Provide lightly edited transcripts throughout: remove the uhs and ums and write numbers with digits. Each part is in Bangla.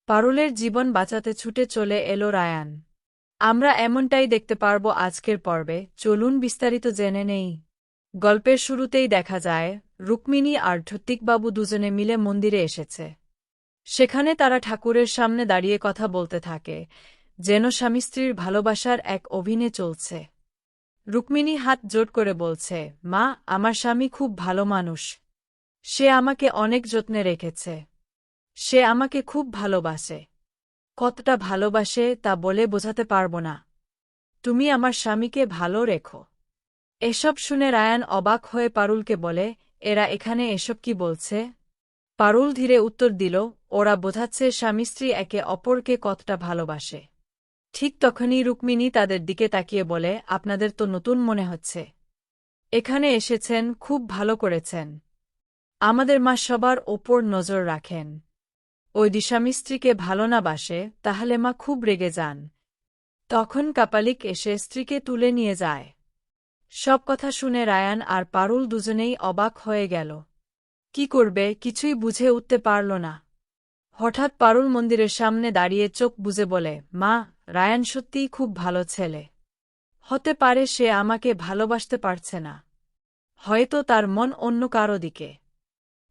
পারুলের জীবন বাঁচাতে ছুটে চলে এলো রায়ান। আমরা এমনটাই দেখতে পারব আজকের পর্বে। চলুন বিস্তারিত জেনে নেই। গল্পের শুরুতেই দেখা যায় রুক্মিণী আর ঢত্বিকবাবু দুজনে মিলে মন্দিরে এসেছে। সেখানে তারা ঠাকুরের সামনে দাঁড়িয়ে কথা বলতে থাকে, যেন স্বামী স্ত্রীর ভালোবাসার এক অভিনয় চলছে। রুক্মিণী হাত জোড় করে বলছে, মা, আমার স্বামী খুব ভালো মানুষ। সে আমাকে অনেক যত্নে রেখেছে। সে আমাকে খুব ভালোবাসে। কতটা ভালোবাসে তা বলে বোঝাতে পারব না। তুমি আমার স্বামীকে ভালো রেখো। এসব শুনে রায়ান অবাক হয়ে পারুলকে বলে, এরা এখানে এসব কি বলছে? পারুল ধীরে উত্তর দিল, ওরা বোঝাচ্ছে স্বামী স্ত্রী একে অপরকে কতটা ভালোবাসে। ঠিক তখনই রুক্মিণী তাদের দিকে তাকিয়ে বলে, আপনাদের তো নতুন মনে হচ্ছে। এখানে এসেছেন, খুব ভালো করেছেন। আমাদের মা সবার ওপর নজর রাখেন। যদি স্বামী স্ত্রীকে ভালো না বাসে তাহলে মা খুব রেগে যান। তখন কাপালিক এসে স্ত্রীকে তুলে নিয়ে যায়। সব কথা শুনে রায়ান আর পারুল দুজনেই অবাক হয়ে গেল। কি করবে কিছুই বুঝে উঠতে পারল না। হঠাৎ পারুল মন্দিরের সামনে দাঁড়িয়ে চোখ বুজে বলে, মা, রায়ান সত্যিই খুব ভালো ছেলে। হতে পারে সে আমাকে ভালোবাসতে পারছে না। হয়তো তার মন অন্য কারো দিকে।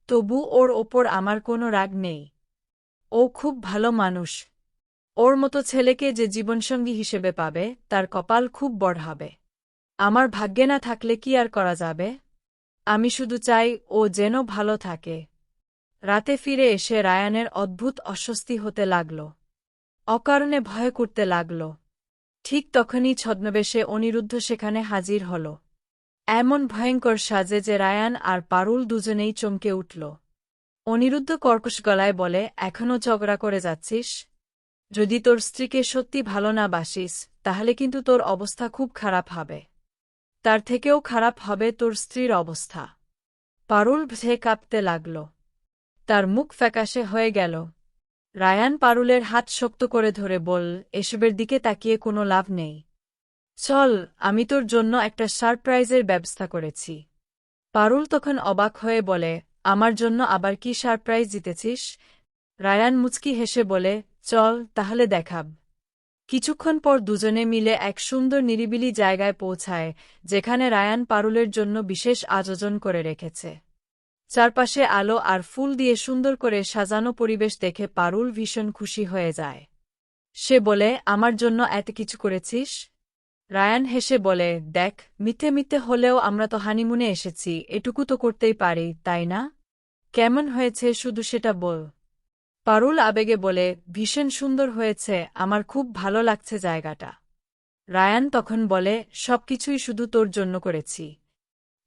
তবু ওর ওপর আমার কোনো রাগ নেই। ও খুব ভালো মানুষ। ওর মতো ছেলেকে যে জীবনসঙ্গী হিসেবে পাবে তার কপাল খুব বড় হবে। আমার ভাগ্যে না থাকলে কি আর করা যাবে? আমি শুধু চাই ও যেন ভালো থাকে। রাতে ফিরে এসে রায়ানের অদ্ভুত অস্বস্তি হতে লাগল। অকারণে ভয় করতে লাগল। ঠিক তখনই ছদ্মবেশে অনিরুদ্ধ সেখানে হাজির হল। এমন ভয়ঙ্কর সাজে যে রায়ান আর পারুল দুজনেই চমকে উঠল। অনিরুদ্ধ কর্কশ গলায় বলে, এখনও ঝগড়া করে যাচ্ছিস? যদি তোর স্ত্রীকে সত্যি ভালো না বাসিস তাহলে কিন্তু তোর অবস্থা খুব খারাপ হবে। তার থেকেও খারাপ হবে তোর স্ত্রীর অবস্থা। পারুল ভয়ে কাঁপতে লাগল। তার মুখ ফ্যাকাশে হয়ে গেল। রায়ান পারুলের হাত শক্ত করে ধরে বল, এসবের দিকে তাকিয়ে কোনো লাভ নেই। চল, আমি তোর জন্য একটা সারপ্রাইজের ব্যবস্থা করেছি। পারুল তখন অবাক হয়ে বলে, আমার জন্য আবার কি সারপ্রাইজ দিতেছিস? রায়ান মুচকি হেসে বলে, চল তাহলে দেখাব। কিছুক্ষণ পর দুজনে মিলে এক সুন্দর নিরিবিলি জায়গায় পৌঁছায়, যেখানে রায়ান পারুলের জন্য বিশেষ আয়োজন করে রেখেছে। চারপাশে আলো আর ফুল দিয়ে সুন্দর করে সাজানো পরিবেশ দেখে পারুল ভীষণ খুশি হয়ে যায়। সে বলে, আমার জন্য এত কিছু করেছিস? রায়ান হেসে বলে, দেখ, মিথ্যে মিথ্যে হলেও আমরা তো হানিমুনে এসেছি, এটুকু তো করতেই পারি, তাই না? কেমন হয়েছে শুধু সেটা বল। পারুল আবেগে বলে, ভীষণ সুন্দর হয়েছে, আমার খুব ভালো লাগছে জায়গাটা। রায়ান তখন বলে, সবকিছুই শুধু তোর জন্য করেছি।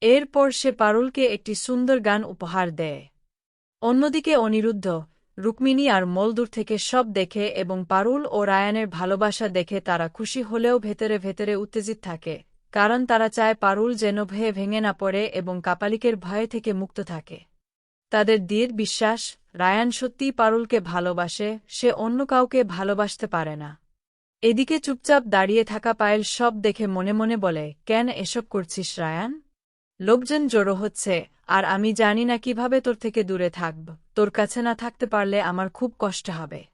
এরপর সে পারুলকে একটি সুন্দর গান উপহার দেয়। অন্যদিকে অনিরুদ্ধ, রুক্মিণী আর মলদূর থেকে সব দেখে এবং পারুল ও রায়ানের ভালোবাসা দেখে তারা খুশি হলেও ভেতরে ভেতরে উত্তেজিত থাকে, কারণ তারা চায় পারুল যেন ভয়ে ভেঙে না পড়ে এবং কাপালিকের ভয় থেকে মুক্ত থাকে। তাদের দৃঢ় বিশ্বাস, রায়ান সত্যিই পারুলকে ভালোবাসে, সে অন্য কাউকে ভালোবাসতে পারে না। এদিকে চুপচাপ দাঁড়িয়ে থাকা পায়েল সব দেখে মনে মনে বলে, কেন এসব করছিস রায়ান? লোকজন জড়ো হচ্ছে, আর আমি জানি না কিভাবে তোর থেকে দূরে থাকব। তোর কাছে না থাকতে পারলে আমার খুব কষ্ট হবে।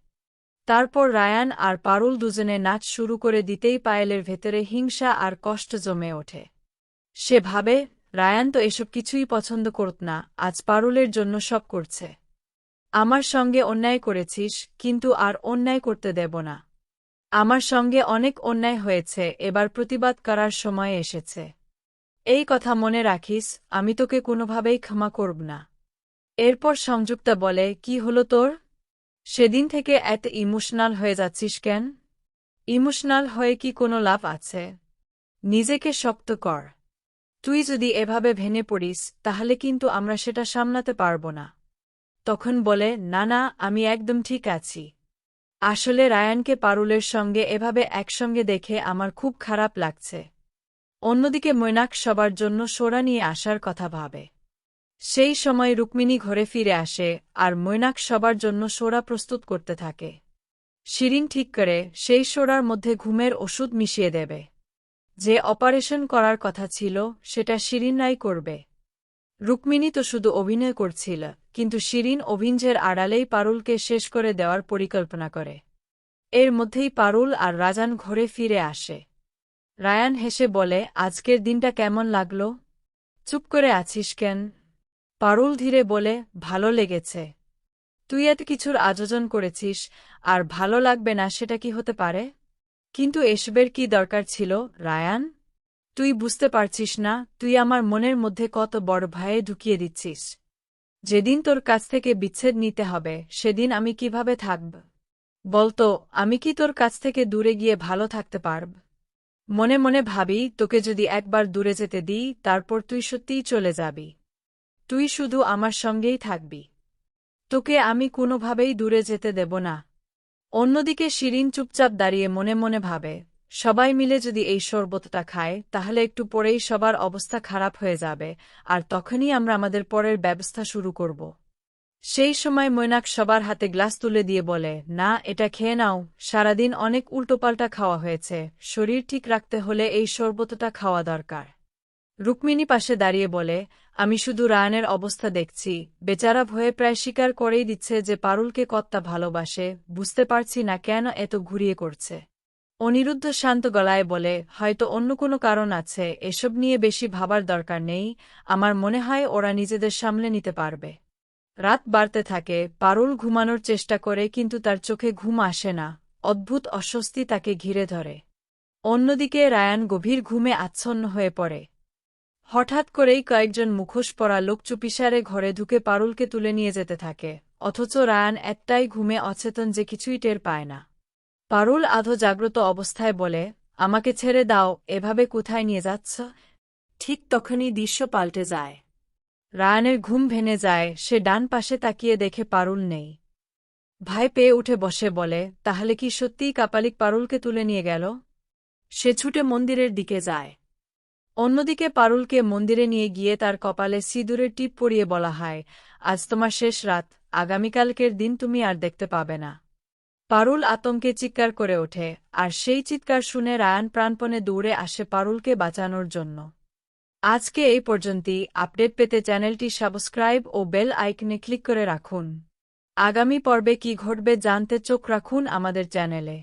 তারপর রায়ান আর পারুল দুজনে নাচ শুরু করে দিতেই পায়েলের ভেতরে হিংসা আর কষ্ট জমে ওঠে। সে ভাবে, রায়ান তো এসব কিছুই পছন্দ করত না, আজ পারুলের জন্য সব করছে। আমার সঙ্গে অন্যায় করেছিস, কিন্তু আর অন্যায় করতে দেব না। আমার সঙ্গে অনেক অন্যায় হয়েছে, এবার প্রতিবাদ করার সময় এসেছে। এই কথা মনে রাখিস, আমি তোকে কোনোভাবেই ক্ষমা করব না। এরপর সংযুক্তা বলে, কি হলো তোর? সেদিন থেকে এত ইমোশনাল হয়ে যাচ্ছিস কেন? ইমোশনাল হয়ে কি কোনো লাভ আছে? নিজেকে শক্ত কর। তুই যদি এভাবে ভেঙে পড়িস তাহলে কিন্তু আমরা সেটা সামলাতে পারব না। তখন বলে, না না, আমি একদম ঠিক আছি। আসলে রায়ানকে পারুলের সঙ্গে এভাবে একসঙ্গে দেখে আমার খুব খারাপ লাগছে। অন্যদিকে মৈনাক সবার জন্য সোরা নিয়ে আসার কথা ভাবে। সেই সময় রুক্মিণী ঘরে ফিরে আসে আর মৈনাক সবার জন্য সোরা প্রস্তুত করতে থাকে। শিরিন ঠিক করে সেই সোরার মধ্যে ঘুমের ওষুধ মিশিয়ে দেবে। যে অপারেশন করার কথা ছিল সেটা শিরিনরাই করবে। রুক্মিণী তো শুধু অভিনয় করছিল, কিন্তু শিরিন অভিঞ্জের আড়ালেই পারুলকে শেষ করে দেওয়ার পরিকল্পনা করে। এর মধ্যেই পারুল আর রাজান ঘরে ফিরে আসে। রায়ান হেসে বলে, আজকের দিনটা কেমন লাগলো? চুপ করে আছিস কেন? পারুল ধীরে বলে, ভালো লেগেছে। তুই এত কিছুর আয়োজন করেছিস, আর ভালো লাগবে না সেটা কি হতে পারে? কিন্তু এসবের কি দরকার ছিল, রায়ান? তুই বুঝতে পারছিস না তুই আমার মনের মধ্যে কত বড় ভয়ে ঢুকিয়ে দিচ্ছিস। যেদিন তোর কাছ থেকে বিচ্ছেদ নিতে হবে সেদিন আমি কিভাবে থাকব? বলতো, আমি কি তোর কাছ থেকে দূরে গিয়ে ভালো থাকতে পারব? মনে মনে ভাবি, তোকে যদি একবার দূরে যেতে দিই তারপর তুই সত্যিই চলে যাবি। তুই শুধু আমার সঙ্গেই থাকবি। তোকে আমি কোনোভাবেই দূরে যেতে দেব না। অন্যদিকে শিরিন চুপচাপ দাঁড়িয়ে মনে মনে ভাবে, সবাই মিলে যদি এই শরবতটা খায় তাহলে একটু পরেই সবার অবস্থা খারাপ হয়ে যাবে, আর তখনই আমরা আমাদের পরের ব্যবস্থা শুরু করব। সেই সময় মৈনাক সবার হাতে গ্লাস তুলে দিয়ে বলে, না, এটা খেয়ে নাও, সারাদিন অনেক উল্টোপাল্টা খাওয়া হয়েছে, শরীর ঠিক রাখতে হলে এই শরবতটা খাওয়া দরকার। রুক্মিণী পাশে দাঁড়িয়ে বলে, আমি শুধু রায়ানের অবস্থা দেখছি, বেচারা ভয়ে প্রায় স্বীকার করেই দিচ্ছে যে পারুলকে কতটা ভালোবাসে, বুঝতে পারছি না কেন এত ঘুরিয়ে করছে। অনিরুদ্ধ শান্ত গলায় বলে, হয়তো অন্য কোনো কারণ আছে, এসব নিয়ে বেশি ভাবার দরকার নেই, আমার মনে হয় ওরা নিজেদের সামলে নিতে পারবে। রাত বাড়তে থাকে, পারুল ঘুমানোর চেষ্টা করে কিন্তু তার চোখে ঘুম আসে না, অদ্ভুত অস্বস্তি তাকে ঘিরে ধরে। অন্যদিকে রায়ান গভীর ঘুমে আচ্ছন্ন হয়ে পড়ে। হঠাৎ করেই কয়েকজন মুখোশ পরা লোক চুপিসারে ঘরে ঢুকে পারুলকে তুলে নিয়ে যেতে থাকে, অথচ রায়ান একটাই ঘুমে অচেতন যে কিছুই টের পায় না। পারুল আধো জাগ্রত অবস্থায় বলে, আমাকে ছেড়ে দাও, এভাবে কোথায় নিয়ে যাচ্ছ? ঠিক তখনই দৃশ্য পাল্টে যায়। রায়ানের ঘুম ভেঙে যায়, সে ডান পাশে তাকিয়ে দেখে পারুল নেই। ভয় পেয়ে উঠে বসে বলে, তাহলে কি সত্যিই কাপালিক পারুলকে তুলে নিয়ে গেল? সে ছুটে মন্দিরের দিকে যায়। অন্যদিকে পারুলকে মন্দিরে নিয়ে গিয়ে তার কপালে সিঁদুরের টিপ পরিয়ে বলা হয়, আজ তোমার শেষ রাত, আগামীকালকের দিন তুমি আর দেখতে পাবে না। পারুল আতঙ্কে চিৎকার করে ওঠে, আর সেই চিৎকার শুনে রায়ান প্রাণপণে দৌড়ে আসে পারুলকে বাঁচানোর জন্য। আজকে এই পর্যন্তই। আপডেট পেতে চ্যানেলটি সাবস্ক্রাইব ও বেল আইকনে ক্লিক করে রাখুন। আগামী পর্বে কী ঘটবে জানতে চোখ রাখুন আমাদের চ্যানেলে।